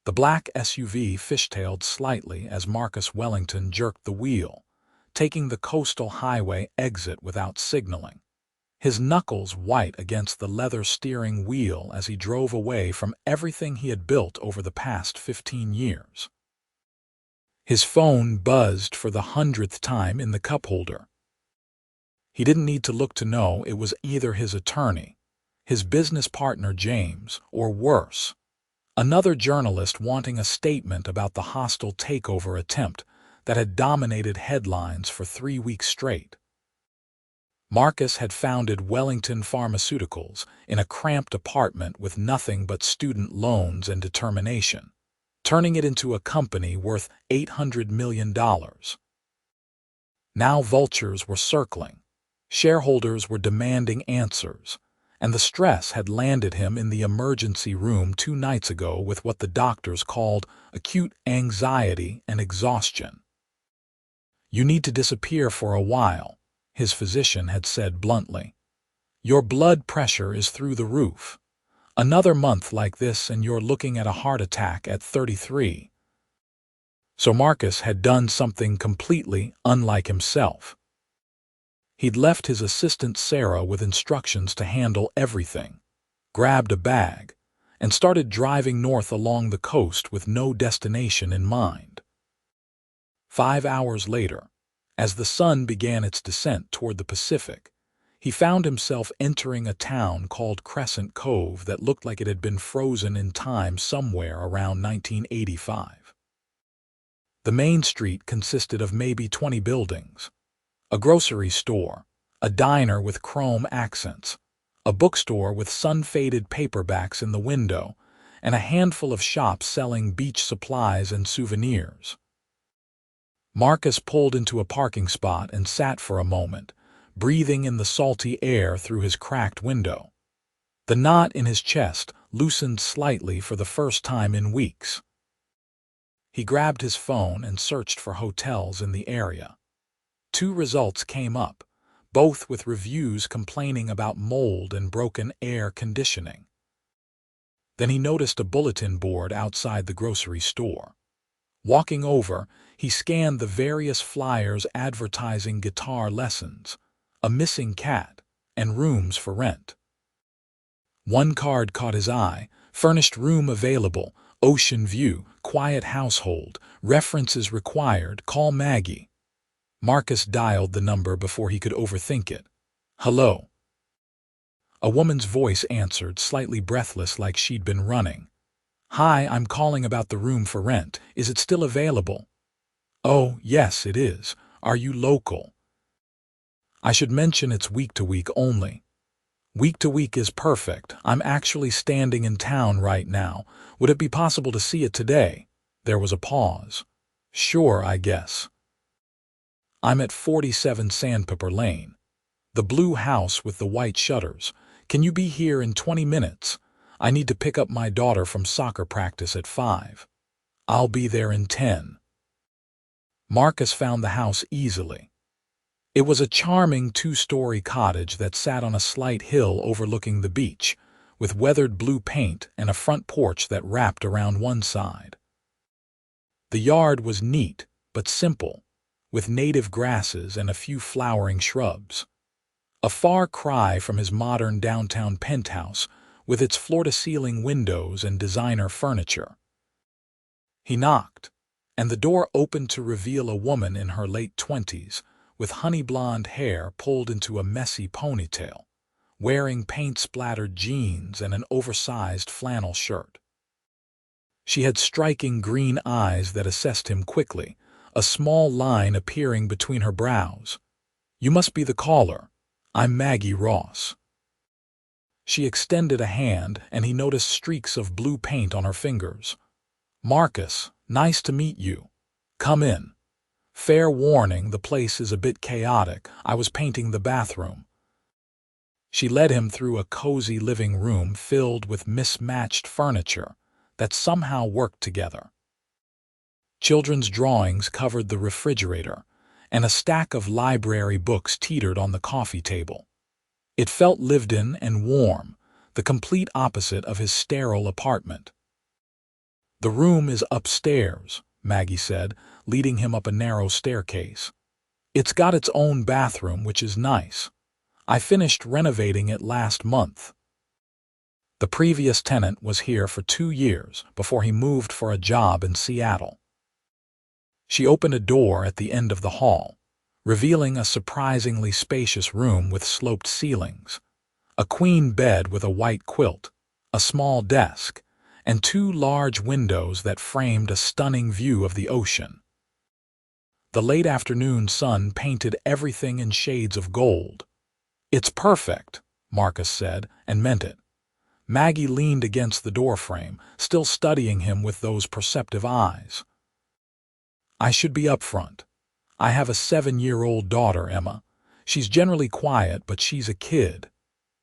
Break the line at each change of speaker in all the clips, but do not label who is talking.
The black SUV fishtailed slightly as Marcus Wellington jerked the wheel, taking the coastal highway exit without signaling, his knuckles white against the leather steering wheel as he drove away from everything he had built over the past 15 years. His phone buzzed for the 100th time in the cup holder. He didn't need to look to know it was either his attorney, his business partner James, or worse, another journalist wanting a statement about the hostile takeover attempt that had dominated headlines for 3 weeks straight. Marcus had founded Wellington Pharmaceuticals in a cramped apartment with nothing but student loans and determination, turning it into a company worth $800 million. Now vultures were circling, shareholders were demanding answers, and the stress had landed him in the emergency room 2 nights ago with what the doctors called acute anxiety and exhaustion. "You need to disappear for a while," his physician had said bluntly. "Your blood pressure is through the roof. Another month like this and you're looking at a heart attack at 33. So Marcus had done something completely unlike himself. He'd left his assistant Sarah with instructions to handle everything, grabbed a bag, and started driving north along the coast with no destination in mind. 5 hours later, as the sun began its descent toward the Pacific, he found himself entering a town called Crescent Cove that looked like it had been frozen in time somewhere around 1985. The main street consisted of maybe 20 buildings, a grocery store, a diner with chrome accents, a bookstore with sun-faded paperbacks in the window, and a handful of shops selling beach supplies and souvenirs. Marcus pulled into a parking spot and sat for a moment, breathing in the salty air through his cracked window. The knot in his chest loosened slightly for the first time in weeks. He grabbed his phone and searched for hotels in the area. 2 results came up, both with reviews complaining about mold and broken air conditioning. Then he noticed a bulletin board outside the grocery store. Walking over, he scanned the various flyers advertising guitar lessons, a missing cat, and rooms for rent. One card caught his eye: furnished room available, ocean view, quiet household, references required, call Maggie. Marcus dialed the number before he could overthink it. "Hello." A woman's voice answered, slightly breathless like she'd been running. "Hi, I'm calling about the room for rent. Is it still available?" "Oh, yes, it is. Are you local?" "I should mention it's week-to-week only." "Week-to-week is perfect. I'm actually standing in town right now. Would it be possible to see it today?" There was a pause. "Sure, I guess." "I'm at 47 Sandpiper Lane. The blue house with the white shutters. Can you be here in 20 minutes? I need to pick up my daughter from soccer practice at 5. I'll be there in 10. Marcus found the house easily. It was a charming 2-story cottage that sat on a slight hill overlooking the beach, with weathered blue paint and a front porch that wrapped around one side. The yard was neat but simple, with native grasses and a few flowering shrubs. A far cry from his modern downtown penthouse with its floor-to-ceiling windows and designer furniture. He knocked, and the door opened to reveal a woman in her late 20s, with honey-blonde hair pulled into a messy ponytail, wearing paint-splattered jeans and an oversized flannel shirt. She had striking green eyes that assessed him quickly, a small line appearing between her brows. "You must be the caller. I'm Maggie Ross." She extended a hand, and he noticed streaks of blue paint on her fingers. "Marcus, nice to meet you. Come in. Fair warning, the place is a bit chaotic. I was painting the bathroom." She led him through a cozy living room filled with mismatched furniture that somehow worked together. Children's drawings covered the refrigerator, and a stack of library books teetered on the coffee table. It felt lived in and warm, the complete opposite of his sterile apartment. The room is upstairs, Maggie said, leading him up a narrow staircase. It's got its own bathroom, which is nice. I finished renovating it last month. The previous tenant was here for 2 years before he moved for a job in Seattle. She opened a door at the end of the hall, revealing a surprisingly spacious room with sloped ceilings, a queen bed with a white quilt, a small desk, and 2 large windows that framed a stunning view of the ocean. The late afternoon sun painted everything in shades of gold. "It's perfect," Marcus said, and meant it. Maggie leaned against the doorframe, still studying him with those perceptive eyes. "I should be upfront. I have a 7-year-old daughter, Emma. She's generally quiet, but she's a kid.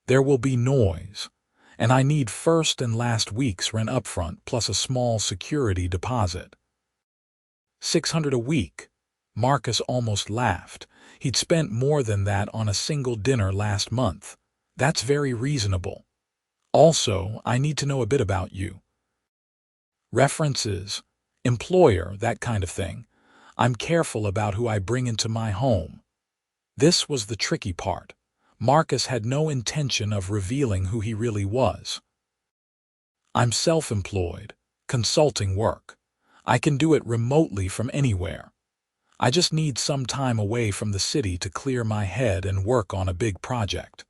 There will be noise, and I need first and last week's rent upfront plus a small security deposit." $600 a week. Marcus almost laughed. He'd spent more than that on a single dinner last month. That's very reasonable. Also, I need to know a bit about you. References, employer, that kind of thing. I'm careful about who I bring into my home. This was the tricky part. Marcus had no intention of revealing who he really was. "I'm self-employed, consulting work. I can do it remotely from anywhere. I just need some time away from the city to clear my head and work on a big project.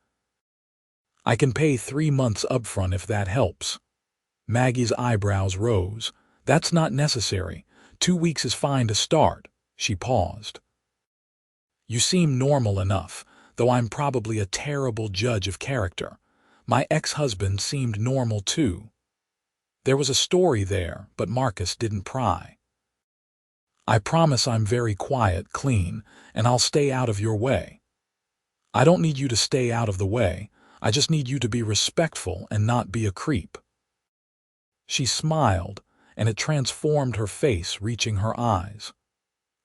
I can pay 3 months upfront if that helps." Maggie's eyebrows rose. "That's not necessary. 2 weeks is fine to start." She paused. "You seem normal enough, though I'm probably a terrible judge of character. My ex-husband seemed normal too." There was a story there, but Marcus didn't pry. "I promise I'm very quiet, clean, and I'll stay out of your way." "I don't need you to stay out of the way. I just need you to be respectful and not be a creep." She smiled, and it transformed her face, reaching her eyes.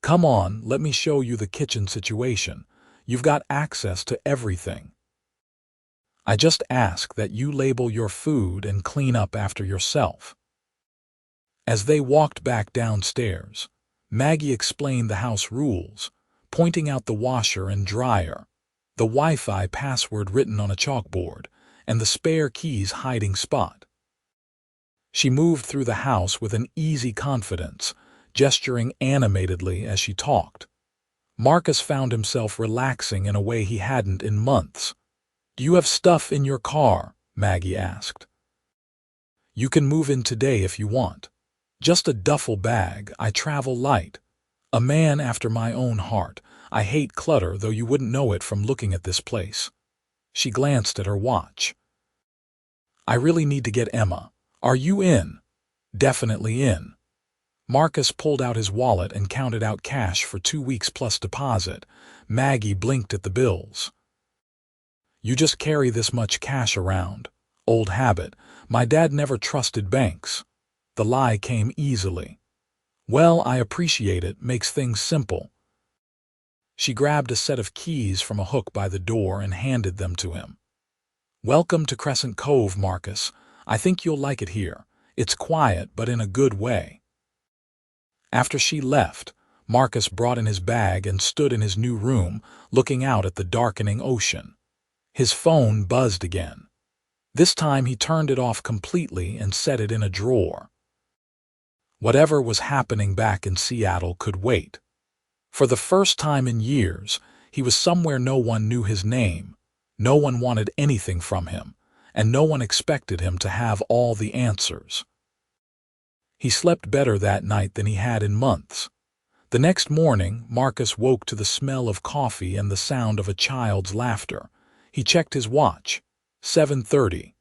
"Come on, let me show you the kitchen situation. You've got access to everything. I just ask that you label your food and clean up after yourself." As they walked back downstairs, Maggie explained the house rules, pointing out the washer and dryer, the Wi-Fi password written on a chalkboard, and the spare key's hiding spot. She moved through the house with an easy confidence, gesturing animatedly as she talked. Marcus found himself relaxing in a way he hadn't in months. "Do you have stuff in your car?" Maggie asked. "You can move in today if you want. Just a duffel bag. I travel light. A man after my own heart. I hate clutter, though you wouldn't know it from looking at this place." She glanced at her watch. "I really need to get Emma. Are you in?" "Definitely in." Marcus pulled out his wallet and counted out cash for 2 weeks plus deposit. Maggie blinked at the bills. "You just carry this much cash around. Old habit. My dad never trusted banks." The lie came easily. "Well, I appreciate it. Makes things simple." She grabbed a set of keys from a hook by the door and handed them to him. "Welcome to Crescent Cove, Marcus. I think you'll like it here. It's quiet, but in a good way." After she left, Marcus brought in his bag and stood in his new room, looking out at the darkening ocean. His phone buzzed again. This time he turned it off completely and set it in a drawer. Whatever was happening back in Seattle could wait. For the first time in years, he was somewhere no one knew his name, no one wanted anything from him, and no one expected him to have all the answers. He slept better that night than he had in months. The next morning, Marcus woke to the smell of coffee and the sound of a child's laughter. He checked his watch. 7:30.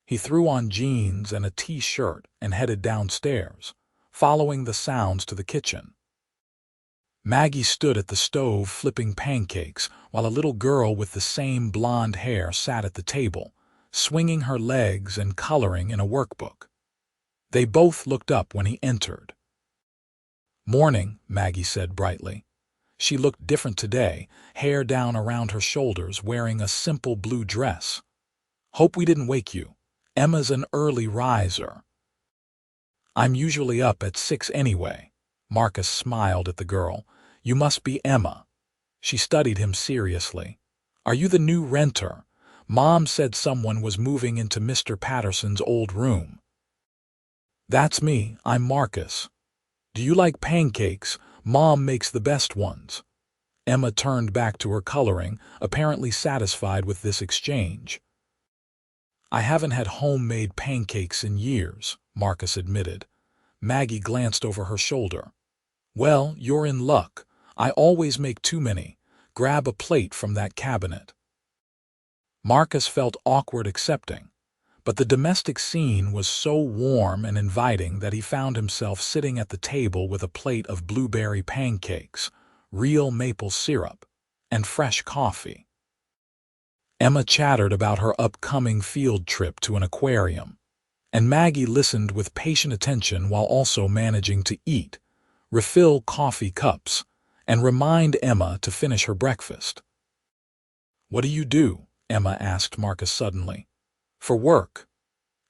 He threw on jeans and a t-shirt and headed downstairs, following the sounds to the kitchen. Maggie stood at the stove flipping pancakes while a little girl with the same blonde hair sat at the table, swinging her legs and coloring in a workbook. They both looked up when he entered. "Morning," Maggie said brightly. She looked different today, hair down around her shoulders, wearing a simple blue dress. "Hope we didn't wake you. Emma's an early riser." I'm usually up at 6 anyway. Marcus smiled at the girl. You must be Emma. She studied him seriously. Are you the new renter? Mom said someone was moving into Mr. Patterson's old room. That's me, I'm Marcus. Do you like pancakes? Mom makes the best ones. Emma turned back to her coloring, apparently satisfied with this exchange. I haven't had homemade pancakes in years, Marcus admitted. Maggie glanced over her shoulder. Well, you're in luck. I always make too many. Grab a plate from that cabinet. Marcus felt awkward accepting, but the domestic scene was so warm and inviting that he found himself sitting at the table with a plate of blueberry pancakes, real maple syrup, and fresh coffee. Emma chattered about her upcoming field trip to an aquarium, and Maggie listened with patient attention while also managing to eat, refill coffee cups, and remind Emma to finish her breakfast. What do you do? Emma asked Marcus suddenly. For work.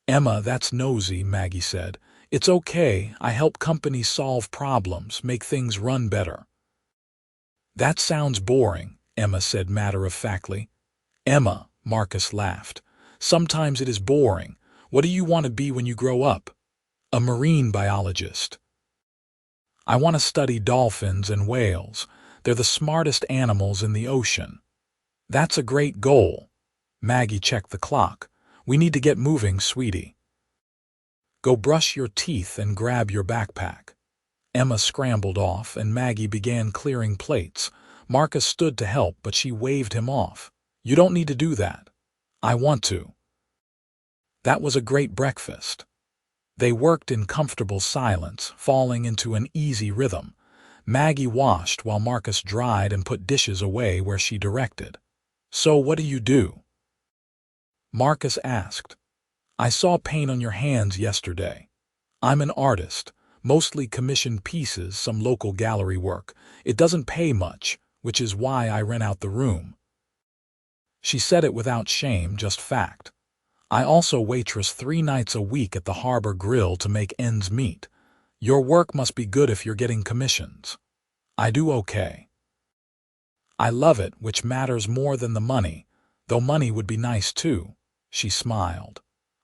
Emma, that's nosy, Maggie said. It's okay, I help companies solve problems, make things run better. That sounds boring, Emma said matter-of-factly. Emma, Marcus laughed. Sometimes it is boring. What do you want to be when you grow up? A marine biologist. I want to study dolphins and whales. They're the smartest animals in the ocean. That's a great goal. Maggie checked the clock. We need to get moving, sweetie. Go brush your teeth and grab your backpack. Emma scrambled off, and Maggie began clearing plates. Marcus stood to help, but she waved him off. You don't need to do that. I want to. That was a great breakfast. They worked in comfortable silence, falling into an easy rhythm. Maggie washed while Marcus dried and put dishes away where she directed. So what do you do? Marcus asked. I saw paint on your hands yesterday. I'm an artist, mostly commissioned pieces, some local gallery work. It doesn't pay much, which is why I rent out the room. She said it without shame, just fact. I also waitress 3 nights a week at the Harbor Grill to make ends meet. Your work must be good if you're getting commissions. I do okay. I love it, which matters more than the money, though money would be nice too. She smiled.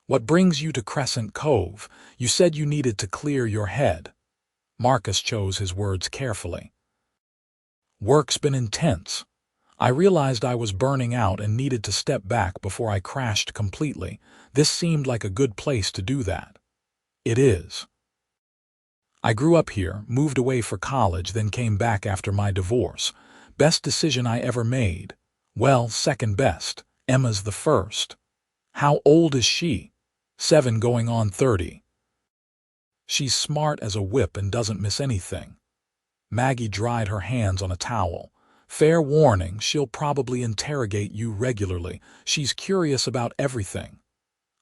What brings you to Crescent Cove? You said you needed to clear your head. Marcus chose his words carefully. Work's been intense. I realized I was burning out and needed to step back before I crashed completely. This seemed like a good place to do that. It is. I grew up here, moved away for college, then came back after my divorce. Best decision I ever made. Well, second best. Emma's the first. How old is she? 7 going on 30. She's smart as a whip and doesn't miss anything. Maggie dried her hands on a towel. Fair warning, she'll probably interrogate you regularly. She's curious about everything.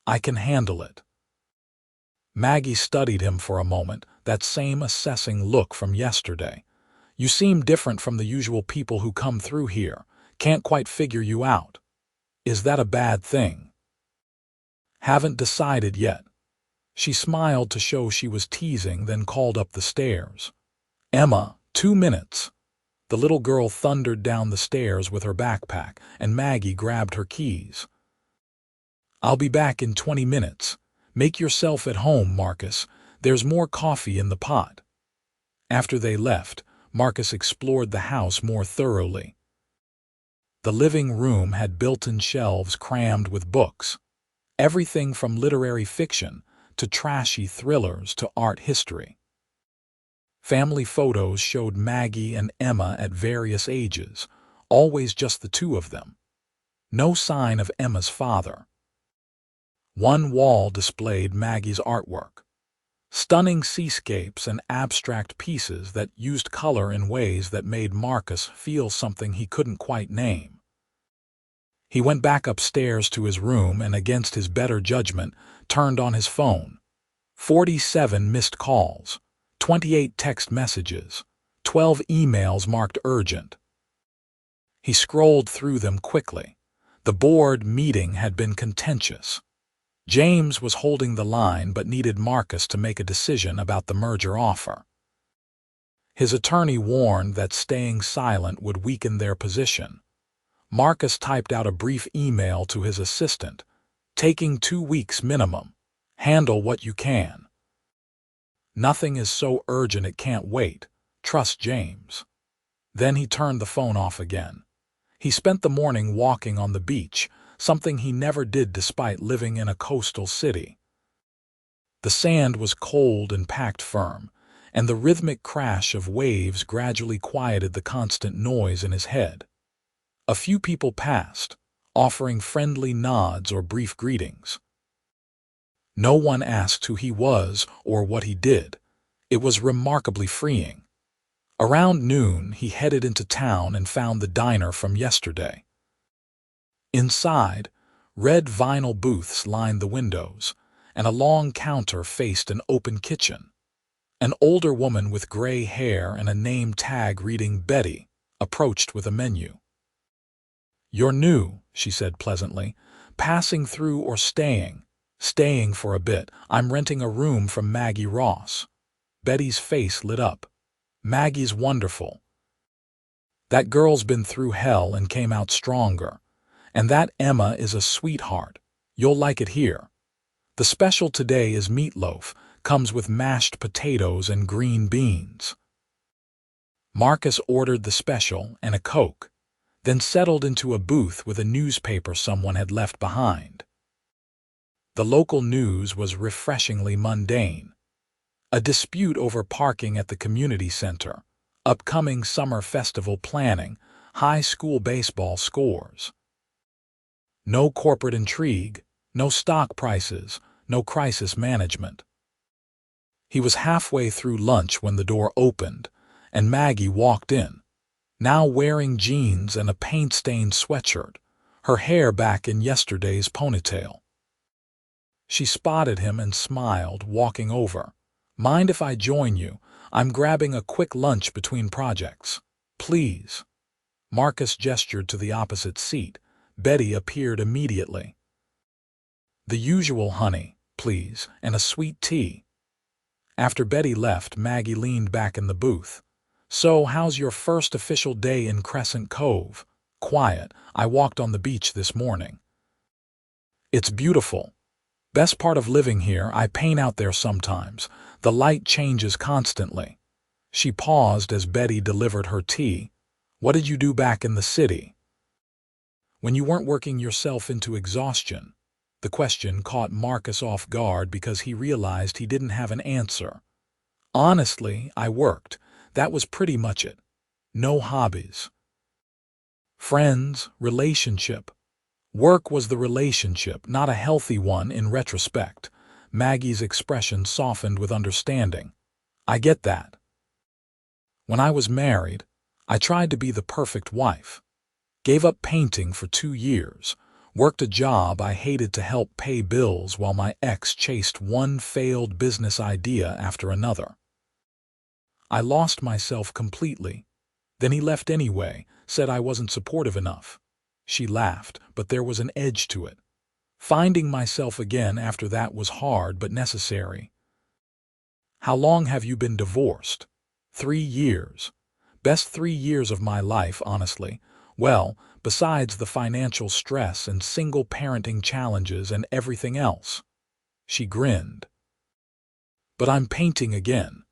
I can handle it. Maggie studied him for a moment, that same assessing look from yesterday. You seem different from the usual people who come through here. Can't quite figure you out. Is that a bad thing? Haven't decided yet. She smiled to show she was teasing, then called up the stairs. Emma, 2 minutes. The little girl thundered down the stairs with her backpack, and Maggie grabbed her keys. I'll be back in 20 minutes. Make yourself at home, Marcus. There's more coffee in the pot. After they left, Marcus explored the house more thoroughly. The living room had built-in shelves crammed with books. Everything from literary fiction to trashy thrillers to art history. Family photos showed Maggie and Emma at various ages, always just the two of them. No sign of Emma's father. One wall displayed Maggie's artwork. Stunning seascapes and abstract pieces that used color in ways that made Marcus feel something he couldn't quite name. He went back upstairs to his room and, against his better judgment, turned on his phone. 47 missed calls. 28 text messages, 12 emails marked urgent. He scrolled through them quickly. The board meeting had been contentious. James was holding the line but needed Marcus to make a decision about the merger offer. His attorney warned that staying silent would weaken their position. Marcus typed out a brief email to his assistant, taking 2 weeks minimum. Handle what you can. Nothing is so urgent it can't wait. Trust James. Then he turned the phone off again. He spent the morning walking on the beach, something he never did despite living in a coastal city. The sand was cold and packed firm, and the rhythmic crash of waves gradually quieted the constant noise in his head. A few people passed, offering friendly nods or brief greetings. No one asked who he was or what he did. It was remarkably freeing. Around noon, he headed into town and found the diner from yesterday. Inside, red vinyl booths lined the windows, and a long counter faced an open kitchen. An older woman with gray hair and a name tag reading Betty approached with a menu. "You're new," she said pleasantly. "Passing through or staying?" "Staying for a bit. I'm renting a room from Maggie Ross." Betty's face lit up. "Maggie's wonderful. That girl's been through hell and came out stronger. And that Emma is a sweetheart. You'll like it here. The special today is meatloaf, comes with mashed potatoes and green beans." Marcus ordered the special and a Coke, then settled into a booth with a newspaper someone had left behind. The local news was refreshingly mundane. A dispute over parking at the community center, upcoming summer festival planning, high school baseball scores. No corporate intrigue, no stock prices, no crisis management. He was halfway through lunch when the door opened, and Maggie walked in, now wearing jeans and a paint-stained sweatshirt, her hair back in yesterday's ponytail. She spotted him and smiled, walking over. "Mind if I join you? I'm grabbing a quick lunch between projects." "Please." Marcus gestured to the opposite seat. Betty appeared immediately. "The usual, honey, please, and a sweet tea." After Betty left, Maggie leaned back in the booth. "So, how's your first official day in Crescent Cove?" "Quiet. I walked on the beach this morning." "It's beautiful. Best part of living here, I paint out there sometimes. The light changes constantly." She paused as Betty delivered her tea. "What did you do back in the city?" "When you weren't working yourself into exhaustion." The question caught Marcus off guard because he realized he didn't have an answer. "Honestly, I worked. That was pretty much it. No hobbies. Friends, relationship. Work was the relationship, not a healthy one in retrospect." Maggie's expression softened with understanding. "I get that. When I was married, I tried to be the perfect wife. Gave up painting for 2 years, worked a job I hated to help pay bills while my ex chased one failed business idea after another. I lost myself completely. Then he left anyway, said I wasn't supportive enough." She laughed, but there was an edge to it. "Finding myself again after that was hard but necessary." "How long have you been divorced?" 3 years. Best 3 years of my life, honestly. Well, besides the financial stress and single parenting challenges and everything else." She grinned. "But I'm painting again.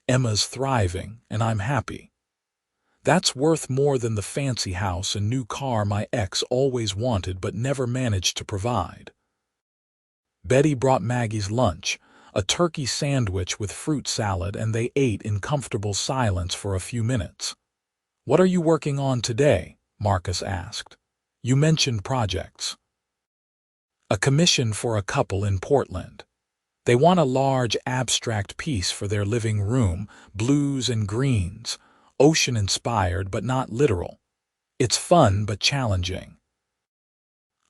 Emma's thriving, and I'm happy. That's worth more than the fancy house and new car my ex always wanted but never managed to provide." Betty brought Maggie's lunch, a turkey sandwich with fruit salad, and they ate in comfortable silence for a few minutes. "What are you working on today?" Marcus asked. "You mentioned projects." "A commission for a couple in Portland. They want a large abstract piece for their living room, blues and greens, ocean-inspired but not literal. It's fun but challenging.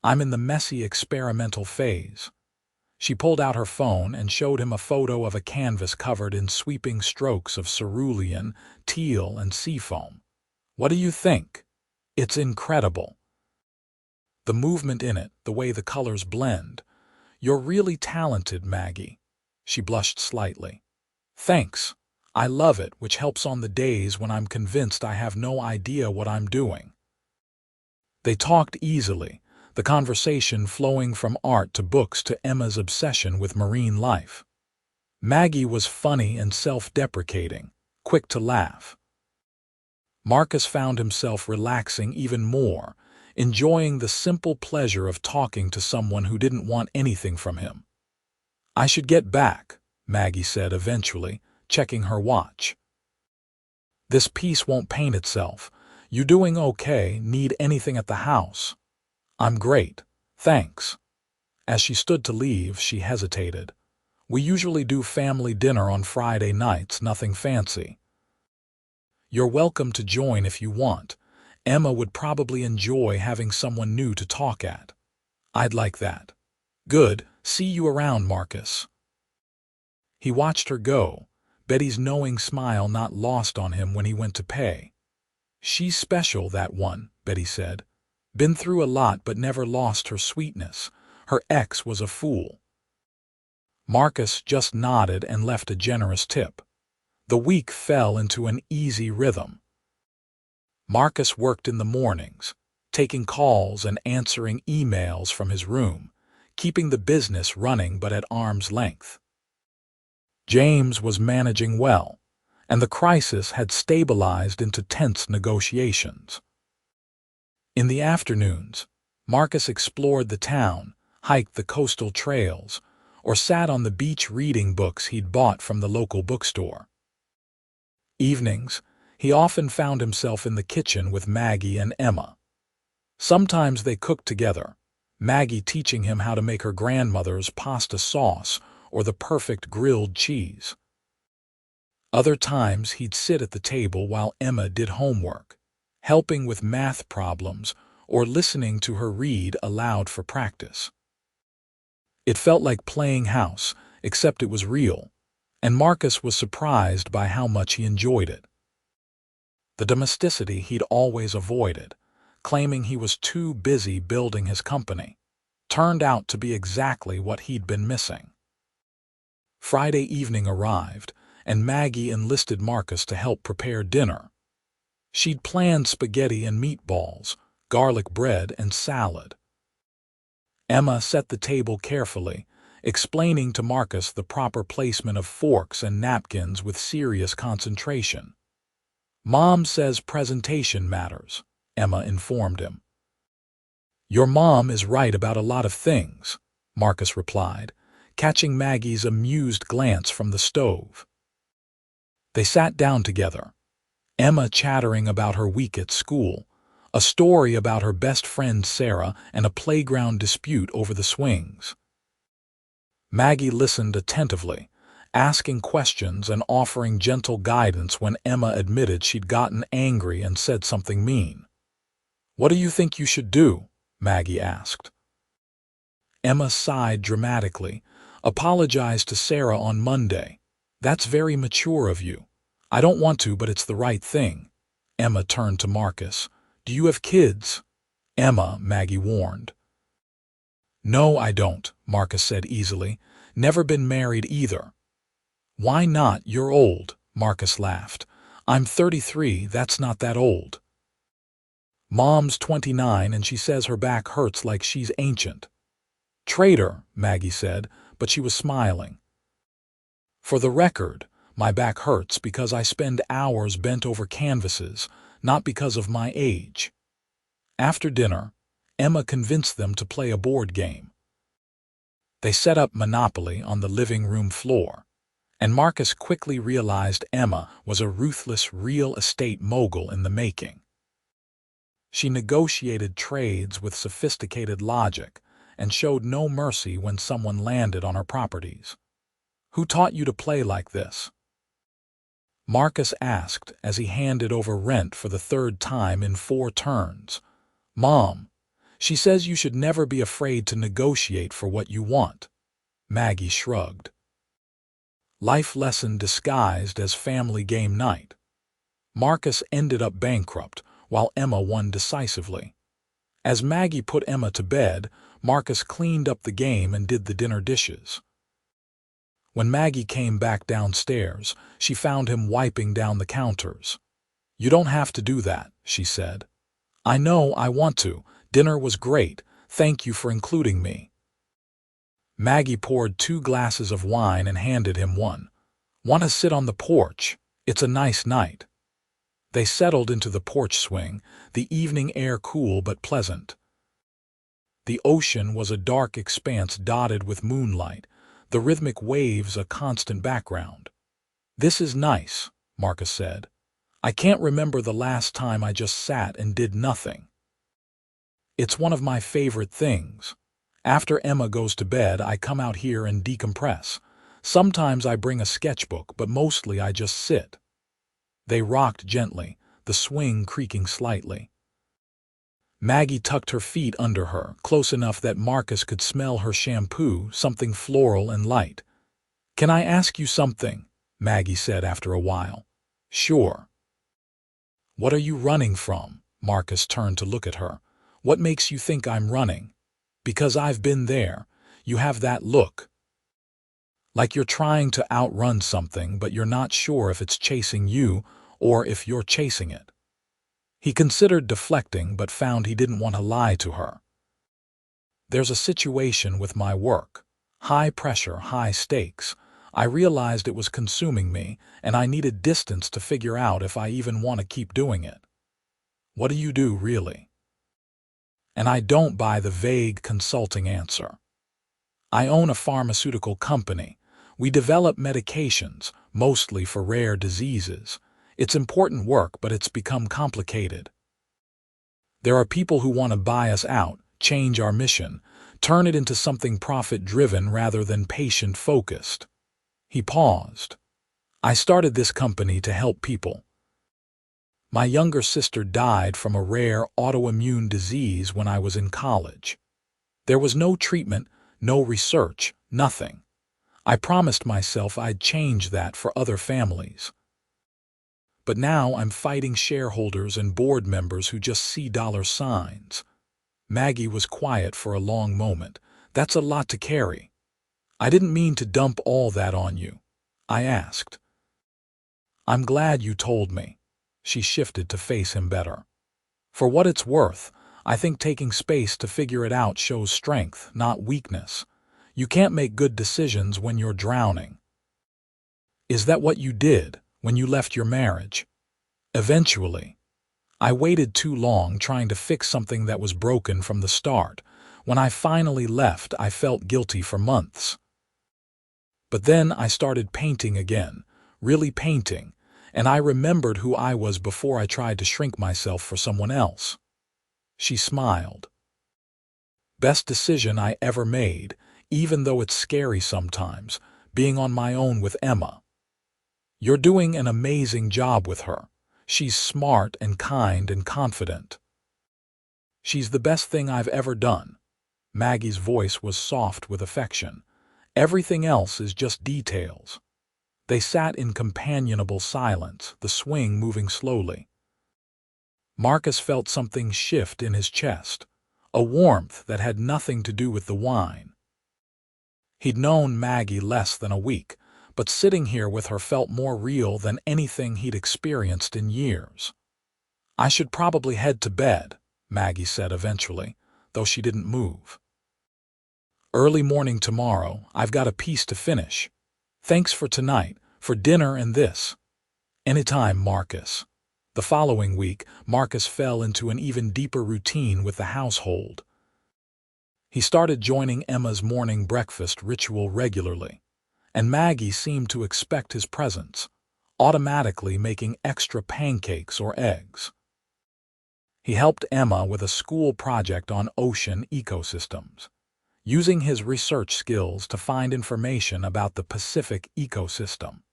I'm in the messy experimental phase." She pulled out her phone and showed him a photo of a canvas covered in sweeping strokes of cerulean, teal, and seafoam. "What do you think?" "It's incredible. The movement in it, the way the colors blend. You're really talented, Maggie. She blushed slightly. Thanks. I love it, which helps on the days when I'm convinced I have no idea what I'm doing. They talked easily, the conversation flowing from art to books to Emma's obsession with marine life. Maggie was funny and self-deprecating, quick to laugh. Marcus found himself relaxing even more, enjoying the simple pleasure of talking to someone who didn't want anything from him. I should get back, Maggie said eventually, checking her watch. This piece won't paint itself. You doing okay? Need anything at the house? I'm great, thanks. As she stood to leave, she hesitated. We usually do family dinner on Friday nights, nothing fancy. You're welcome to join if you want. Emma would probably enjoy having someone new to talk at. I'd like that. Good, see you around, Marcus. He watched her go, Betty's knowing smile not lost on him when he went to pay. She's special, that one, Betty said. Been through a lot but never lost her sweetness. Her ex was a fool. Marcus just nodded and left a generous tip. The week fell into an easy rhythm. Marcus worked in the mornings, taking calls and answering emails from his room, keeping the business running but at arm's length. James was managing well, and the crisis had stabilized into tense negotiations. In the afternoons, Marcus explored the town, hiked the coastal trails, or sat on the beach reading books he'd bought from the local bookstore. Evenings, he often found himself in the kitchen with Maggie and Emma. Sometimes they cooked together, Maggie teaching him how to make her grandmother's pasta sauce or the perfect grilled cheese. Other times he'd sit at the table while Emma did homework, helping with math problems or listening to her read aloud for practice. It felt like playing house, except it was real, and Marcus was surprised by how much he enjoyed it. The domesticity he'd always avoided, claiming he was too busy building his company, turned out to be exactly what he'd been missing. Friday evening arrived, and Maggie enlisted Marcus to help prepare dinner. She'd planned spaghetti and meatballs, garlic bread and salad. Emma set the table carefully, explaining to Marcus the proper placement of forks and napkins with serious concentration. Mom says presentation matters, Emma informed him. Your mom is right about a lot of things, Marcus replied, catching Maggie's amused glance from the stove. They sat down together, Emma chattering about her week at school, a story about her best friend Sarah, and a playground dispute over the swings. Maggie listened attentively, asking questions and offering gentle guidance when Emma admitted she'd gotten angry and said something mean. What do you think you should do? Maggie asked. Emma sighed dramatically, apologized to Sarah on Monday. That's very mature of you. I don't want to, but it's the right thing. Emma turned to Marcus. Do you have kids? Emma, Maggie warned. No, I don't, Marcus said easily. Never been married either. Why not? You're old, Marcus laughed. I'm 33, that's not that old. Mom's 29 and she says her back hurts like she's ancient. Traitor, Maggie said, but she was smiling. For the record, my back hurts because I spend hours bent over canvases, not because of my age. After dinner, Emma convinced them to play a board game. They set up Monopoly on the living room floor, and Marcus quickly realized Emma was a ruthless real estate mogul in the making. She negotiated trades with sophisticated logic and showed no mercy when someone landed on her properties. Who taught you to play like this? Marcus asked as he handed over rent for the third time in 4 turns. Mom, she says you should never be afraid to negotiate for what you want. Maggie shrugged. Life lesson disguised as family game night. Marcus ended up bankrupt, while Emma won decisively. As Maggie put Emma to bed, Marcus cleaned up the game and did the dinner dishes. When Maggie came back downstairs, she found him wiping down the counters. "You don't have to do that," she said. "I know I want to. Dinner was great. Thank you for including me." Maggie poured 2 glasses of wine and handed him one. "Want to sit on the porch? It's a nice night." They settled into the porch swing, the evening air cool but pleasant. The ocean was a dark expanse dotted with moonlight, the rhythmic waves a constant background. "This is nice," Marcus said. "I can't remember the last time I just sat and did nothing. It's one of my favorite things. After Emma goes to bed, I come out here and decompress. Sometimes I bring a sketchbook, but mostly I just sit." They rocked gently, the swing creaking slightly. Maggie tucked her feet under her, close enough that Marcus could smell her shampoo, something floral and light. "Can I ask you something?" Maggie said after a while. "Sure." "What are you running from?" Marcus turned to look at her. "What makes you think I'm running?" "Because I've been there. You have that look. Like you're trying to outrun something, but you're not sure if it's chasing you or if you're chasing it." He considered deflecting, but found he didn't want to lie to her. "There's a situation with my work. High pressure, high stakes. I realized it was consuming me, and I needed distance to figure out if I even want to keep doing it." "What do you do, really?" And I don't buy the vague consulting answer. "I own a pharmaceutical company. We develop medications, mostly for rare diseases. It's important work, but it's become complicated. There are people who want to buy us out, change our mission, turn it into something profit-driven rather than patient-focused." He paused. "I started this company to help people. My younger sister died from a rare autoimmune disease when I was in college. There was no treatment, no research, nothing. I promised myself I'd change that for other families. But now I'm fighting shareholders and board members who just see dollar signs." Maggie was quiet for a long moment. "That's a lot to carry." "I didn't mean to dump all that on you," I asked. "I'm glad you told me." She shifted to face him better. "For what it's worth, I think taking space to figure it out shows strength, not weakness. You can't make good decisions when you're drowning." "Is that what you did when you left your marriage?" "Eventually. I waited too long trying to fix something that was broken from the start. When I finally left, I felt guilty for months. But then I started painting again, really painting, and I remembered who I was before I tried to shrink myself for someone else." She smiled. "Best decision I ever made, even though it's scary sometimes, being on my own with Emma. You're doing an amazing job with her. She's smart and kind and confident." "She's the best thing I've ever done." Maggie's voice was soft with affection. "Everything else is just details." They sat in companionable silence, the swing moving slowly. Marcus felt something shift in his chest, a warmth that had nothing to do with the wine. He'd known Maggie less than a week, but sitting here with her felt more real than anything he'd experienced in years. "I should probably head to bed," Maggie said eventually, though she didn't move. "Early morning tomorrow, I've got a piece to finish. Thanks for tonight, for dinner and this." "Anytime, Marcus." The following week, Marcus fell into an even deeper routine with the household. He started joining Emma's morning breakfast ritual regularly, and Maggie seemed to expect his presence, automatically making extra pancakes or eggs. He helped Emma with a school project on ocean ecosystems, using his research skills to find information about the Pacific ecosystem.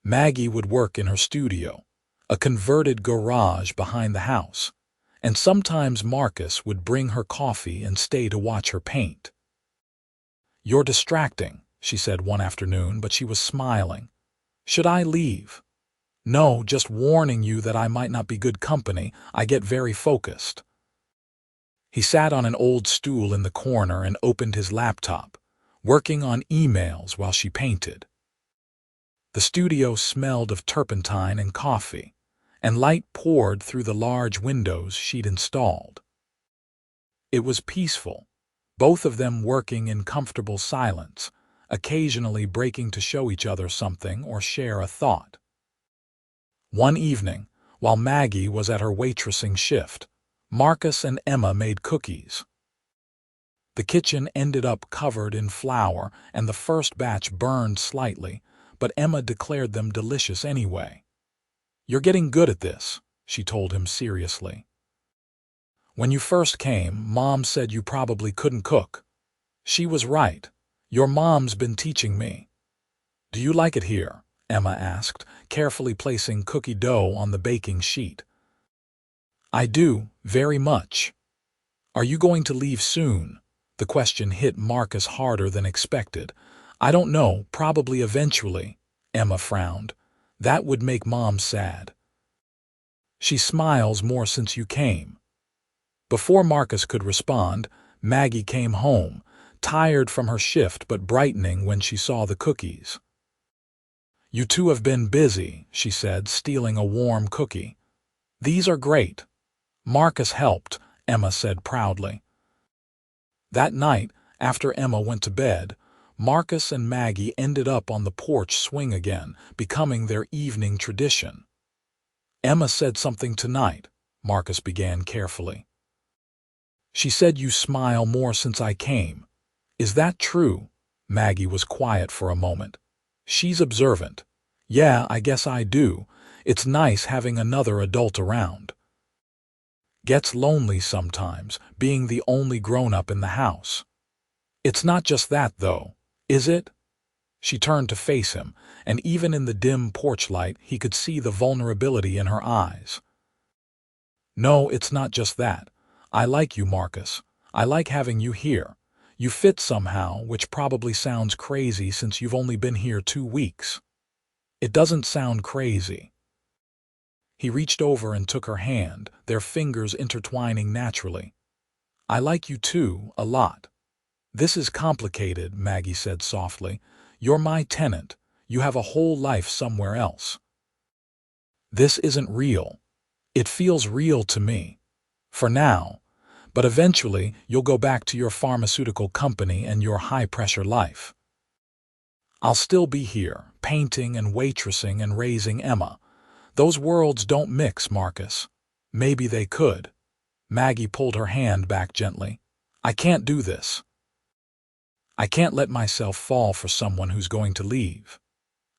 Maggie would work in her studio, a converted garage behind the house, and sometimes Marcus would bring her coffee and stay to watch her paint. "You're distracting," she said one afternoon, but she was smiling. "Should I leave?" "No, just warning you that I might not be good company. I get very focused." He sat on an old stool in the corner and opened his laptop, working on emails while she painted. The studio smelled of turpentine and coffee, and light poured through the large windows she'd installed. It was peaceful, both of them working in comfortable silence, occasionally breaking to show each other something or share a thought. One evening, while Maggie was at her waitressing shift, Marcus and Emma made cookies. The kitchen ended up covered in flour, and the first batch burned slightly, but Emma declared them delicious anyway. "You're getting good at this," she told him seriously. "When you first came, Mom said you probably couldn't cook. She was right. Your mom's been teaching me." "Do you like it here?" Emma asked, carefully placing cookie dough on the baking sheet. "I do, very much." "Are you going to leave soon?" The question hit Marcus harder than expected. "I don't know, probably eventually." Emma frowned. "That would make Mom sad." "She smiles more since you came." Before Marcus could respond, Maggie came home, tired from her shift but brightening when she saw the cookies. "You two have been busy," she said, stealing a warm cookie. "These are great." "Marcus helped," Emma said proudly. That night, after Emma went to bed, Marcus and Maggie ended up on the porch swing again, becoming their evening tradition. "Emma said something tonight," Marcus began carefully. "She said you smile more since I came. Is that true?" Maggie was quiet for a moment. "She's observant." "Yeah, I guess I do. It's nice having another adult around." "Gets lonely sometimes, being the only grown-up in the house." "It's not just that, though, is it?" She turned to face him, and even in the dim porch light he could see the vulnerability in her eyes. "No, it's not just that. I like you, Marcus. I like having you here. You fit somehow, which probably sounds crazy since you've only been here 2 weeks." "It doesn't sound crazy." He reached over and took her hand, their fingers intertwining naturally. "I like you too, a lot." "This is complicated," Maggie said softly. "You're my tenant. You have a whole life somewhere else." "This isn't real." "It feels real to me. For now. But eventually you'll go back to your pharmaceutical company and your high-pressure life." "I'll still be here, painting and waitressing and raising Emma. Those worlds don't mix, Marcus." "Maybe they could." Maggie pulled her hand back gently. "I can't do this. I can't let myself fall for someone who's going to leave.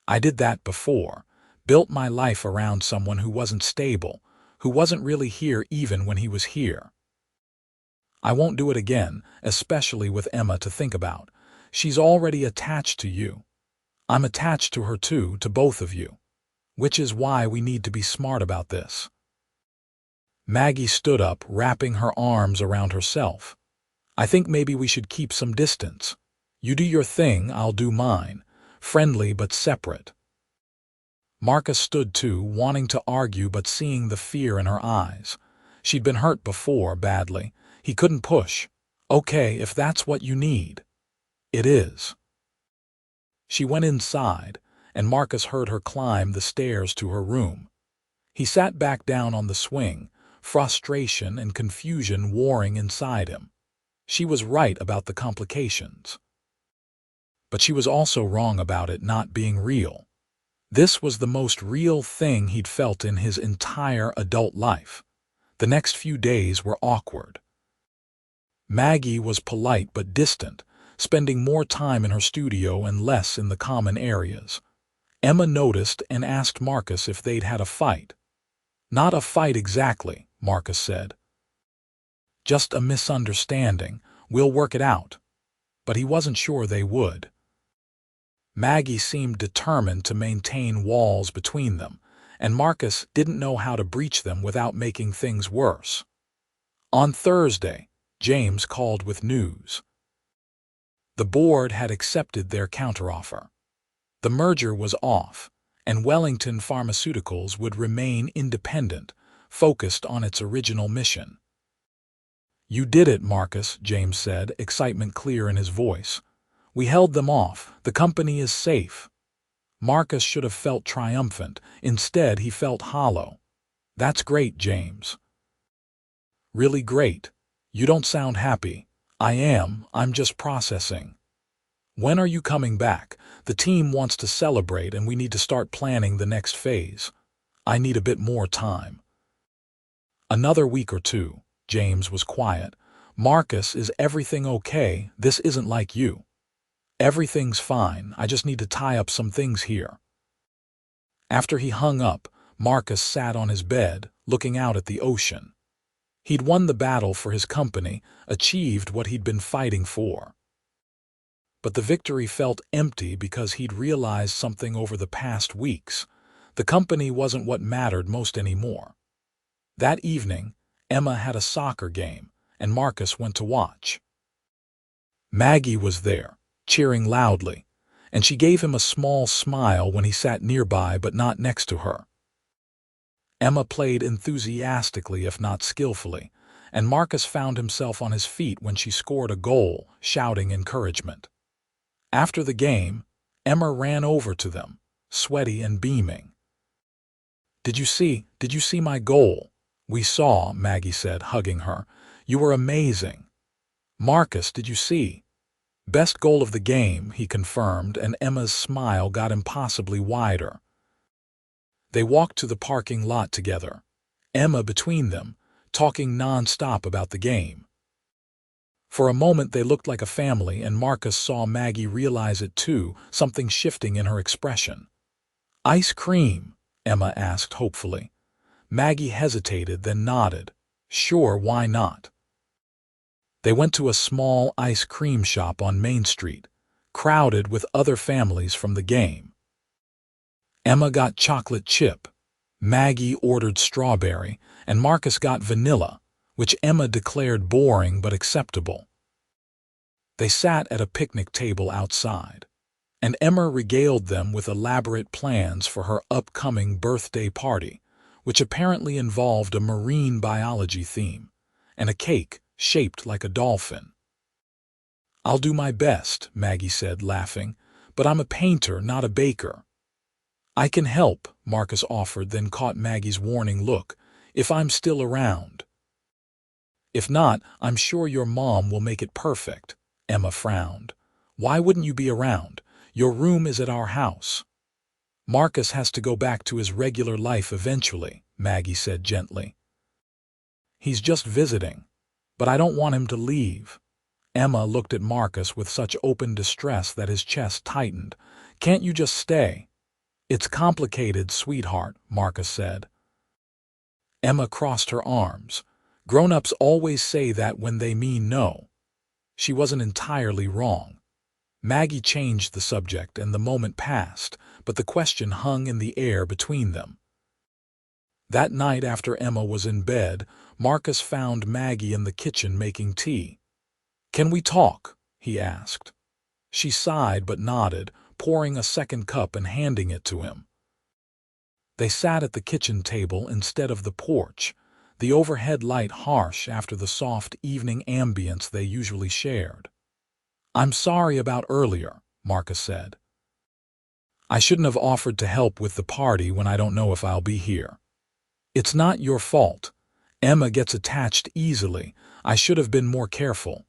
I did that before, built my life around someone who wasn't stable, who wasn't really here even when he was here. I won't do it again, especially with Emma to think about. She's already attached to you. I'm attached to her too, to both of you. Which is why we need to be smart about this." Maggie stood up, wrapping her arms around herself. "I think maybe we should keep some distance. You do your thing, I'll do mine. Friendly but separate." Marcus stood too, wanting to argue but seeing the fear in her eyes. She'd been hurt before, badly. He couldn't push. "Okay, if that's what you need." "It is." She went inside, and Marcus heard her climb the stairs to her room. He sat back down on the swing, frustration and confusion warring inside him. She was right about the complications. But she was also wrong about it not being real. This was the most real thing he'd felt in his entire adult life. The next few days were awkward. Maggie was polite but distant, spending more time in her studio and less in the common areas. Emma noticed and asked Marcus if they'd had a fight. "Not a fight exactly," Marcus said. "Just a misunderstanding. We'll work it out." But he wasn't sure they would. Maggie seemed determined to maintain walls between them, and Marcus didn't know how to breach them without making things worse. On Thursday, James called with news. The board had accepted their counteroffer. The merger was off, and Wellington Pharmaceuticals would remain independent, focused on its original mission. "You did it, Marcus," James said, excitement clear in his voice. "We held them off. The company is safe." Marcus should have felt triumphant. Instead, he felt hollow. "That's great, James. Really great. You don't sound happy." "I am. I'm just processing." "When are you coming back? The team wants to celebrate and we need to start planning the next phase." "I need a bit more time." "Another week or two." James was quiet. "Marcus, is everything okay? This isn't like you." "Everything's fine. I just need to tie up some things here." After he hung up, Marcus sat on his bed, looking out at the ocean. He'd won the battle for his company, achieved what he'd been fighting for. But the victory felt empty because he'd realized something over the past weeks. The company wasn't what mattered most anymore. That evening, Emma had a soccer game, and Marcus went to watch. Maggie was there, cheering loudly, and she gave him a small smile when he sat nearby but not next to her. Emma played enthusiastically if not skillfully, and Marcus found himself on his feet when she scored a goal, shouting encouragement. After the game, Emma ran over to them, sweaty and beaming. Did you see my goal?" "We saw," Maggie said, hugging her. "You were amazing." "Marcus, did you see?" "Best goal of the game," he confirmed, and Emma's smile got impossibly wider. They walked to the parking lot together, Emma between them, talking non-stop about the game. For a moment they looked like a family, and Marcus saw Maggie realize it too, something shifting in her expression. "Ice cream?" Emma asked hopefully. Maggie hesitated, then nodded. "Sure, why not?" They went to a small ice cream shop on Main Street, crowded with other families from the game. Emma got chocolate chip, Maggie ordered strawberry, and Marcus got vanilla, which Emma declared boring but acceptable. They sat at a picnic table outside, and Emma regaled them with elaborate plans for her upcoming birthday party, which apparently involved a marine biology theme, and a cake shaped like a dolphin. "I'll do my best," Maggie said, laughing, "but I'm a painter, not a baker." "I can help," Marcus offered, then caught Maggie's warning look, "if I'm still around." "If not, I'm sure your mom will make it perfect," Emma frowned. "Why wouldn't you be around? Your room is at our house." "Marcus has to go back to his regular life eventually," Maggie said gently. "He's just visiting, but I don't want him to leave." Emma looked at Marcus with such open distress that his chest tightened. "Can't you just stay?" "It's complicated, sweetheart," Marcus said. Emma crossed her arms. "Grown-ups always say that when they mean no." She wasn't entirely wrong. Maggie changed the subject and the moment passed, but the question hung in the air between them. That night after Emma was in bed, Marcus found Maggie in the kitchen making tea. "Can we talk?" he asked. She sighed but nodded, pouring a second cup and handing it to him. They sat at the kitchen table instead of the porch, the overhead light harsh after the soft evening ambience they usually shared. "I'm sorry about earlier," Marcus said. "I shouldn't have offered to help with the party when I don't know if I'll be here." "It's not your fault. Emma gets attached easily. I should have been more careful."